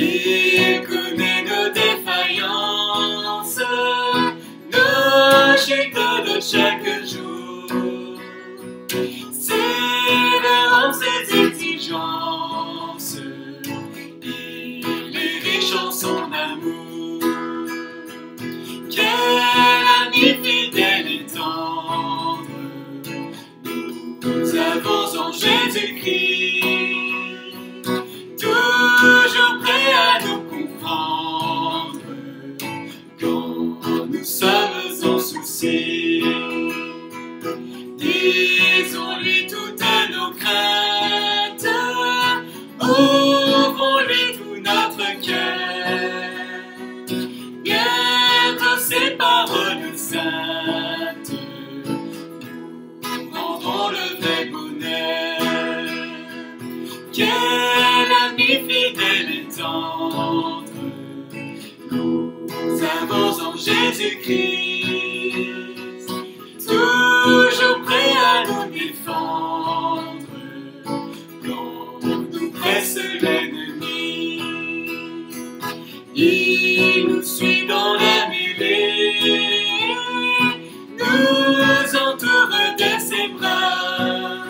Il connaît nos défaillances, nos chutes de chaque jour. Sévère en ses exigences, il est riche en son amour. Quel ami fidèle et tendre nous avons en Jésus-Christ. Toujours prêt à nous comprendre quand nous sommes en souci. Disons-lui toutes nos craintes, ouvrons-lui tout notre cœur. Bientôt ces paroles saintes nous rendront le vrai bonheur. Quel ami fidèle et tendre nous avons en Jésus-Christ, toujours prêt à nous défendre quand nous presse l'ennemi. Il nous suit dans la mêlée, nous entoure de ses bras,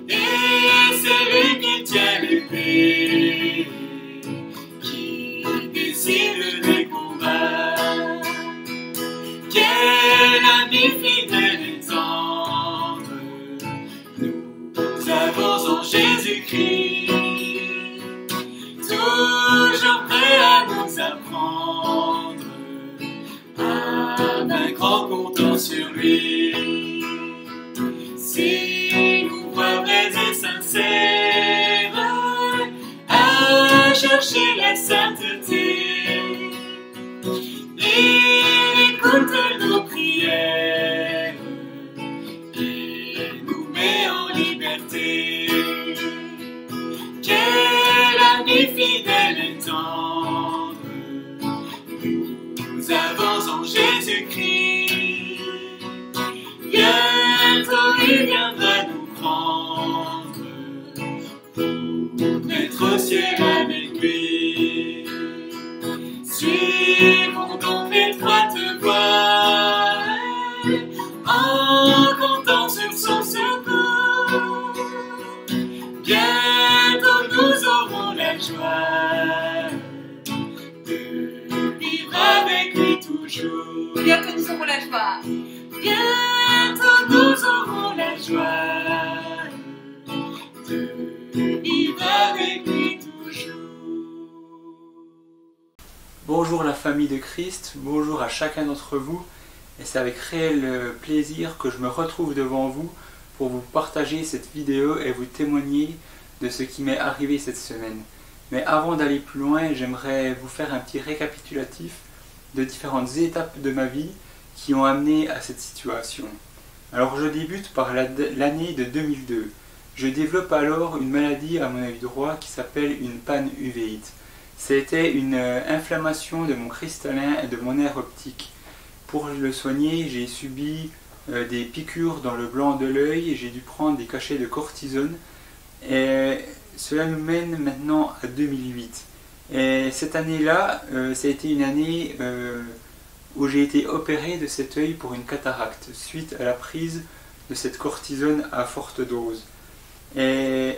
et c'est lui qui tient l'épée, qui décide les combats. Quel ami fidèle et tendre nous avons en Jésus-Christ, toujours prêt à nous apprendre à vaincre en comptant sur lui. S'il nous voit vrais et sincères à chercher la sainteté, il écoute nos prières et nous met en liberté. Quel ami fidèle et tendre nous avons en Jésus-Christ. Bientôt il viendra nous prendre pour être au ciel avec lui. toujours. Bientôt nous aurons la joie. Bientôt nous aurons la joie de vivre avec lui toujours. Bonjour la famille de Christ, bonjour à chacun d'entre vous, et c'est avec réel plaisir que je me retrouve devant vous pour vous partager cette vidéo et vous témoigner de ce qui m'est arrivé cette semaine. Mais avant d'aller plus loin, j'aimerais vous faire un petit récapitulatif de différentes étapes de ma vie qui ont amené à cette situation. Alors je débute par l'année de 2002. Je développe alors une maladie à mon œil droit qui s'appelle une panuvéite. C'était une inflammation de mon cristallin et de mon nerf optique. Pour le soigner, j'ai subi des piqûres dans le blanc de l'œil, j'ai dû prendre des cachets de cortisone et cela nous mène maintenant à 2008. Et cette année-là, ça a été une année où j'ai été opéré de cet œil pour une cataracte suite à la prise de cette cortisone à forte dose. Et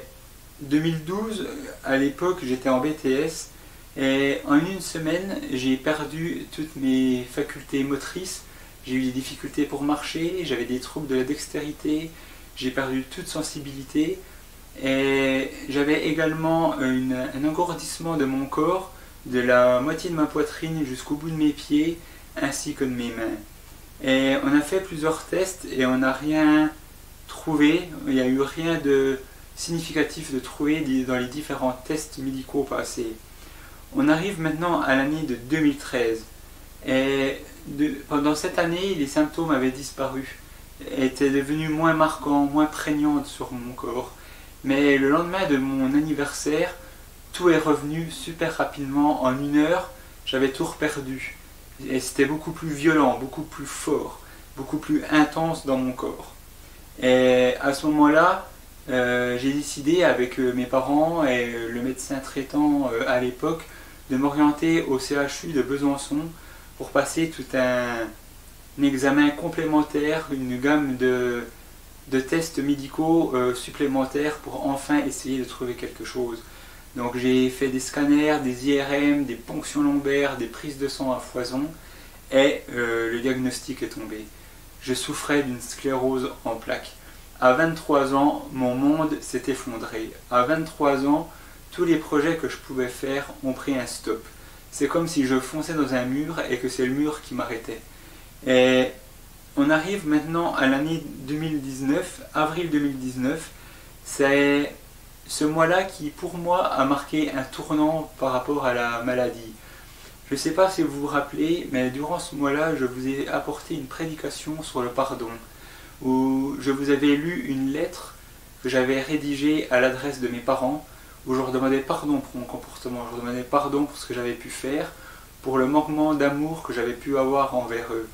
2012, à l'époque, j'étais en BTS et en une semaine, j'ai perdu toutes mes facultés motrices. J'ai eu des difficultés pour marcher, j'avais des troubles de la dextérité, j'ai perdu toute sensibilité et j'avais également un engourdissement de mon corps, de la moitié de ma poitrine jusqu'au bout de mes pieds ainsi que de mes mains. Et on a fait plusieurs tests et on n'a rien trouvé, il n'y a eu rien de significatif de trouver dans les différents tests médicaux passés. On arrive maintenant à l'année de 2013 et pendant cette année les symptômes avaient disparu, étaient devenus moins marquants, moins prégnants sur mon corps. Mais le lendemain de mon anniversaire, tout est revenu super rapidement, en une heure, j'avais tout reperdu. Et c'était beaucoup plus violent, beaucoup plus fort, beaucoup plus intense dans mon corps. Et à ce moment-là, j'ai décidé avec mes parents et le médecin traitant à l'époque de m'orienter au CHU de Besançon pour passer tout un examen complémentaire, une gamme de tests médicaux supplémentaires pour enfin essayer de trouver quelque chose. Donc j'ai fait des scanners, des IRM, des ponctions lombaires, des prises de sang à foison et le diagnostic est tombé. Je souffrais d'une sclérose en plaques. À 23 ans, mon monde s'est effondré. À 23 ans, tous les projets que je pouvais faire ont pris un stop. C'est comme si je fonçais dans un mur et que c'est le mur qui m'arrêtait. Et on arrive maintenant à l'année 2019, avril 2019. C'est ce mois-là qui, pour moi, a marqué un tournant par rapport à la maladie. Je ne sais pas si vous vous rappelez, mais durant ce mois-là, je vous ai apporté une prédication sur le pardon, où je vous avais lu une lettre que j'avais rédigée à l'adresse de mes parents, où je leur demandais pardon pour mon comportement, je leur demandais pardon pour ce que j'avais pu faire, pour le manquement d'amour que j'avais pu avoir envers eux.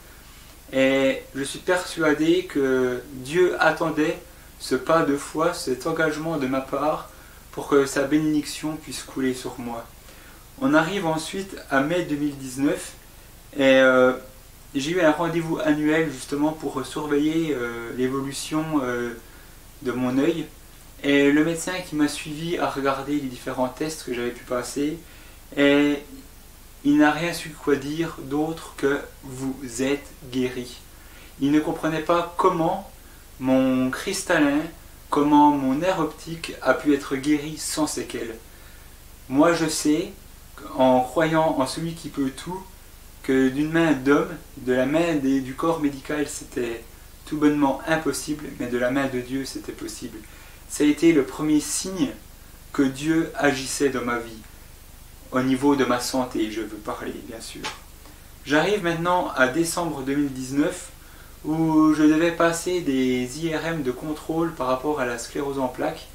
Et je suis persuadé que Dieu attendait ce pas de foi, cet engagement de ma part, pour que sa bénédiction puisse couler sur moi. On arrive ensuite à mai 2019, et j'ai eu un rendez-vous annuel justement pour surveiller l'évolution de mon œil. Et le médecin qui m'a suivi a regardé les différents tests que j'avais pu passer, et il n'a rien su quoi dire d'autre que « vous êtes guéri ». Il ne comprenait pas comment mon cristallin, comment mon nerf optique a pu être guéri sans séquelles. Moi je sais, en croyant en celui qui peut tout, que d'une main d'homme, de la main du corps médical c'était tout bonnement impossible, mais de la main de Dieu c'était possible. Ça a été le premier signe que Dieu agissait dans ma vie, au niveau de ma santé, je veux parler bien sûr. J'arrive maintenant à décembre 2019, où je devais passer des IRM de contrôle par rapport à la sclérose en plaques.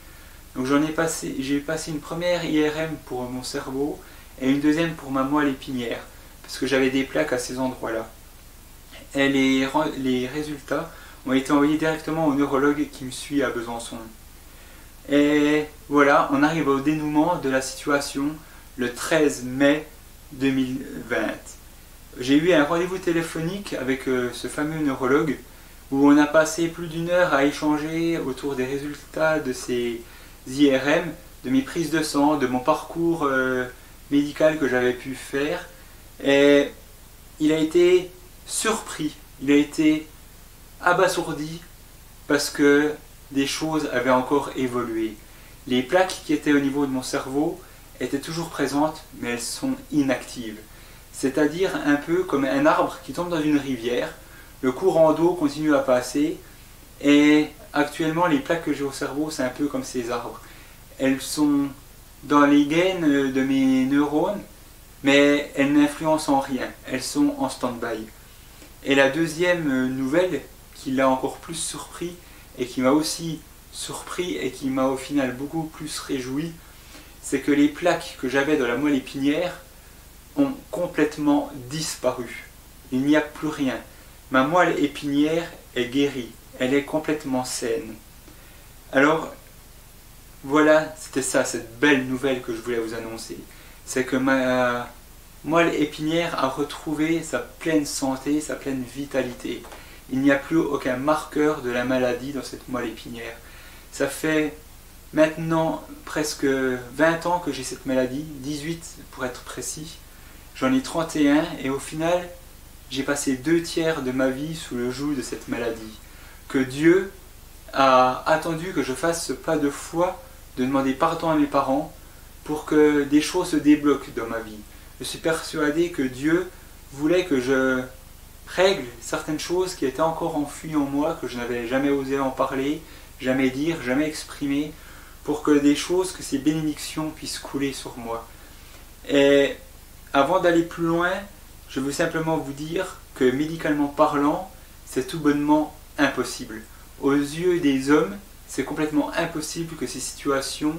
Donc j'ai passé une première IRM pour mon cerveau et une deuxième pour ma moelle épinière, parce que j'avais des plaques à ces endroits-là. Et les résultats ont été envoyés directement au neurologue qui me suit à Besançon. Et voilà, on arrive au dénouement de la situation le 13 mai 2020. J'ai eu un rendez-vous téléphonique avec ce fameux neurologue où on a passé plus d'une heure à échanger autour des résultats de ces IRM, de mes prises de sang, de mon parcours médical que j'avais pu faire. Et il a été surpris, il a été abasourdi parce que des choses avaient encore évolué. Les plaques qui étaient au niveau de mon cerveau étaient toujours présentes, mais elles sont inactives. C'est-à-dire un peu comme un arbre qui tombe dans une rivière, le courant d'eau continue à passer, et actuellement les plaques que j'ai au cerveau, c'est un peu comme ces arbres. Elles sont dans les gaines de mes neurones, mais elles n'influencent en rien, elles sont en stand-by. Et la deuxième nouvelle qui l'a encore plus surpris, et qui m'a aussi surpris et qui m'a au final beaucoup plus réjoui, c'est que les plaques que j'avais dans la moelle épinière ont complètement disparu. Il n'y a plus rien. Ma moelle épinière est guérie, elle est complètement saine. Alors, voilà, c'était ça, cette belle nouvelle que je voulais vous annoncer. C'est que ma moelle épinière a retrouvé sa pleine santé, sa pleine vitalité. Il n'y a plus aucun marqueur de la maladie dans cette moelle épinière. Ça fait maintenant presque 20 ans que j'ai cette maladie, 18 pour être précis. J'en ai 31 et au final, j'ai passé 2/3 de ma vie sous le joug de cette maladie. Que Dieu a attendu que je fasse ce pas de foi, de demander pardon à mes parents pour que des choses se débloquent dans ma vie. Je suis persuadé que Dieu voulait que je règle certaines choses qui étaient encore enfouies en moi, que je n'avais jamais osé en parler, jamais dire, jamais exprimer, pour que des choses, que ces bénédictions puissent couler sur moi. Et avant d'aller plus loin, je veux simplement vous dire que médicalement parlant, c'est tout bonnement impossible. Aux yeux des hommes, c'est complètement impossible que ces situations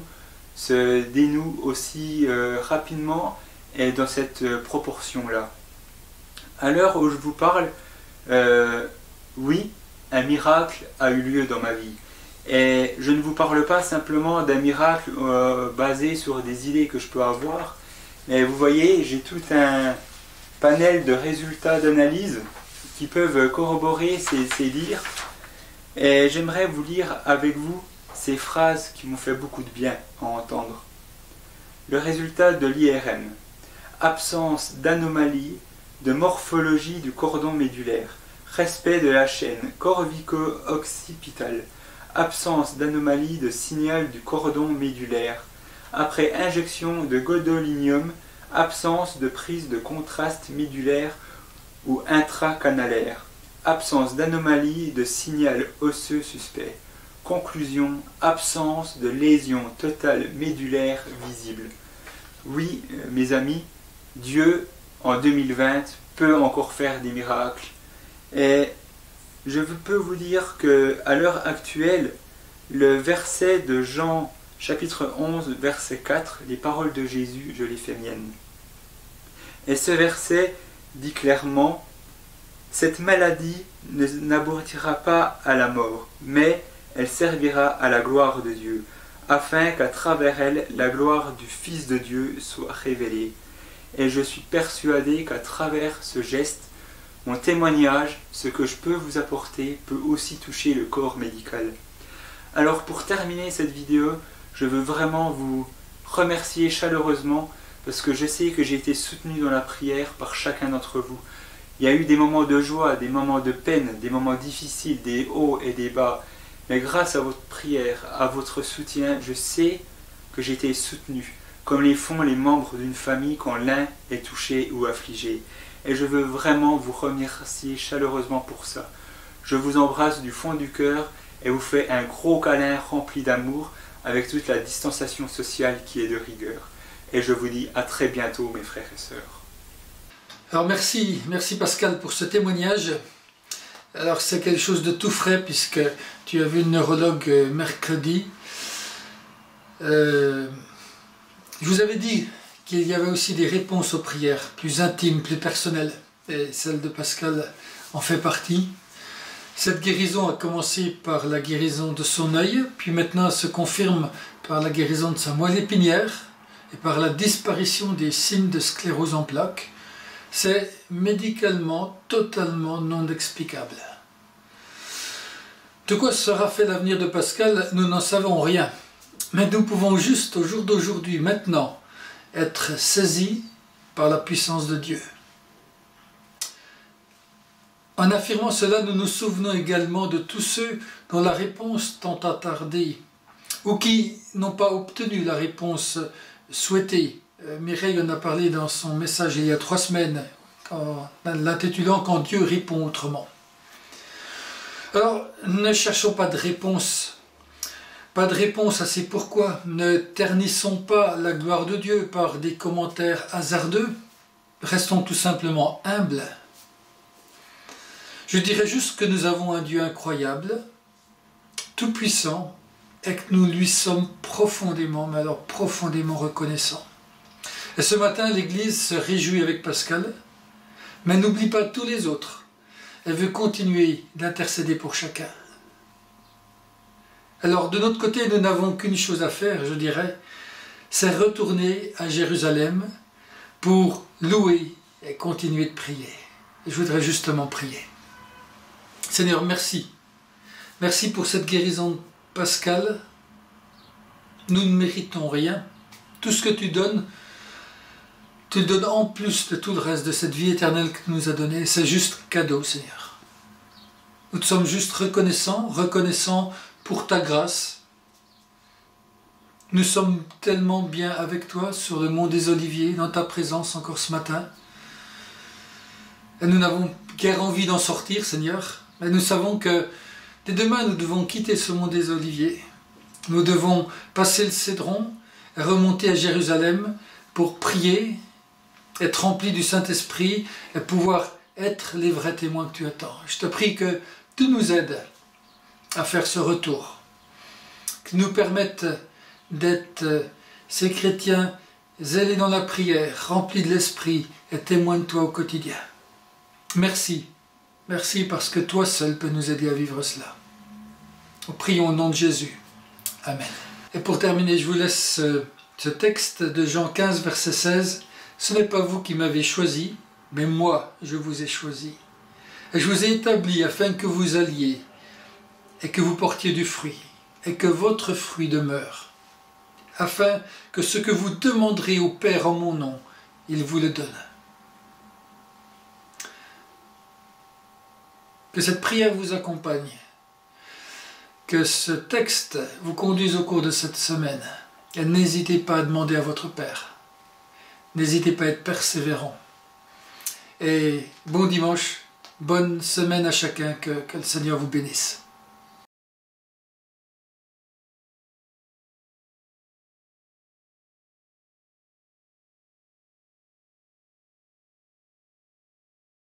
se dénouent aussi rapidement et dans cette proportion-là. À l'heure où je vous parle, oui, un miracle a eu lieu dans ma vie. Et je ne vous parle pas simplement d'un miracle basé sur des idées que je peux avoir, mais vous voyez, j'ai tout un panel de résultats d'analyse qui peuvent corroborer ces dires. Et j'aimerais vous lire avec vous ces phrases qui m'ont fait beaucoup de bien à entendre. Le résultat de l'IRM. Absence d'anomalie de morphologie du cordon médulaire, respect de la chaîne corvico-occipitale, absence d'anomalie de signal du cordon médulaire, après injection de gadolinium, absence de prise de contraste médulaire ou intracanalaire, absence d'anomalie de signal osseux suspect. Conclusion, absence de lésion totale médulaire visible. Oui, mes amis, Dieu en 2020 peut encore faire des miracles. Et je peux vous dire qu'à l'heure actuelle, le verset de Jean chapitre 11, verset 4, les paroles de Jésus, je les fais miennes. Et ce verset dit clairement, « Cette maladie n'aboutira pas à la mort, mais elle servira à la gloire de Dieu, afin qu'à travers elle, la gloire du Fils de Dieu soit révélée. » Et je suis persuadé qu'à travers ce geste, mon témoignage, ce que je peux vous apporter, peut aussi toucher le corps médical. Alors pour terminer cette vidéo, je veux vraiment vous remercier chaleureusement parce que je sais que j'ai été soutenu dans la prière par chacun d'entre vous. Il y a eu des moments de joie, des moments de peine, des moments difficiles, des hauts et des bas. Mais grâce à votre prière, à votre soutien, je sais que j'ai été soutenu, comme les font les membres d'une famille quand l'un est touché ou affligé. Et je veux vraiment vous remercier chaleureusement pour ça. Je vous embrasse du fond du cœur et vous fais un gros câlin rempli d'amour avec toute la distanciation sociale qui est de rigueur. Et je vous dis à très bientôt mes frères et sœurs. Alors merci Pascal pour ce témoignage. Alors c'est quelque chose de tout frais puisque tu as vu une neurologue mercredi. Je vous avais dit qu'il y avait aussi des réponses aux prières plus intimes, plus personnelles. Et celle de Pascal en fait partie. Cette guérison a commencé par la guérison de son œil, puis maintenant elle se confirme par la guérison de sa moelle épinière et par la disparition des signes de sclérose en plaques. C'est médicalement totalement non explicable. De quoi sera fait l'avenir de Pascal, nous n'en savons rien. Mais nous pouvons juste, au jour d'aujourd'hui, maintenant, être saisis par la puissance de Dieu. En affirmant cela, nous nous souvenons également de tous ceux dont la réponse tant a tardé, ou qui n'ont pas obtenu la réponse souhaitée. Mireille en a parlé dans son message il y a 3 semaines, en l'intitulant « Quand Dieu répond autrement ». Alors, ne cherchons pas de réponse à ces pourquoi. Ne ternissons pas la gloire de Dieu par des commentaires hasardeux. Restons tout simplement humbles. Je dirais juste que nous avons un Dieu incroyable, tout-puissant, et que nous lui sommes profondément, mais alors profondément reconnaissants. Et ce matin, l'Église se réjouit avec Pascal, mais n'oublie pas tous les autres. Elle veut continuer d'intercéder pour chacun. Alors, de notre côté, nous n'avons qu'une chose à faire, je dirais, c'est retourner à Jérusalem pour louer et continuer de prier. Et je voudrais justement prier. Seigneur, merci. Merci pour cette guérison de Pascal. Nous ne méritons rien. Tout ce que tu donnes en plus de tout le reste de cette vie éternelle que tu nous as donnée. C'est juste cadeau, Seigneur. Nous te sommes juste reconnaissants pour ta grâce. Nous sommes tellement bien avec toi sur le mont des Oliviers, dans ta présence encore ce matin. Et nous n'avons guère envie d'en sortir, Seigneur. Mais nous savons que dès demain, nous devons quitter ce mont des Oliviers. Nous devons passer le Cédron et remonter à Jérusalem pour prier, être remplis du Saint-Esprit et pouvoir être les vrais témoins que tu attends. Je te prie que tu nous aides à faire ce retour, que nous permette d'être ces chrétiens zélés dans la prière, remplis de l'Esprit et témoins de toi au quotidien. Merci. Merci parce que toi seul peux nous aider à vivre cela. Nous prions au nom de Jésus. Amen. Et pour terminer, je vous laisse ce texte de Jean 15, verset 16. Ce n'est pas vous qui m'avez choisi, mais moi je vous ai choisi. Et je vous ai établi afin que vous alliez et que vous portiez du fruit, et que votre fruit demeure, afin que ce que vous demanderez au Père en mon nom, il vous le donne. Que cette prière vous accompagne, que ce texte vous conduise au cours de cette semaine, et n'hésitez pas à demander à votre Père, n'hésitez pas à être persévérant. Et bon dimanche, bonne semaine à chacun, que le Seigneur vous bénisse.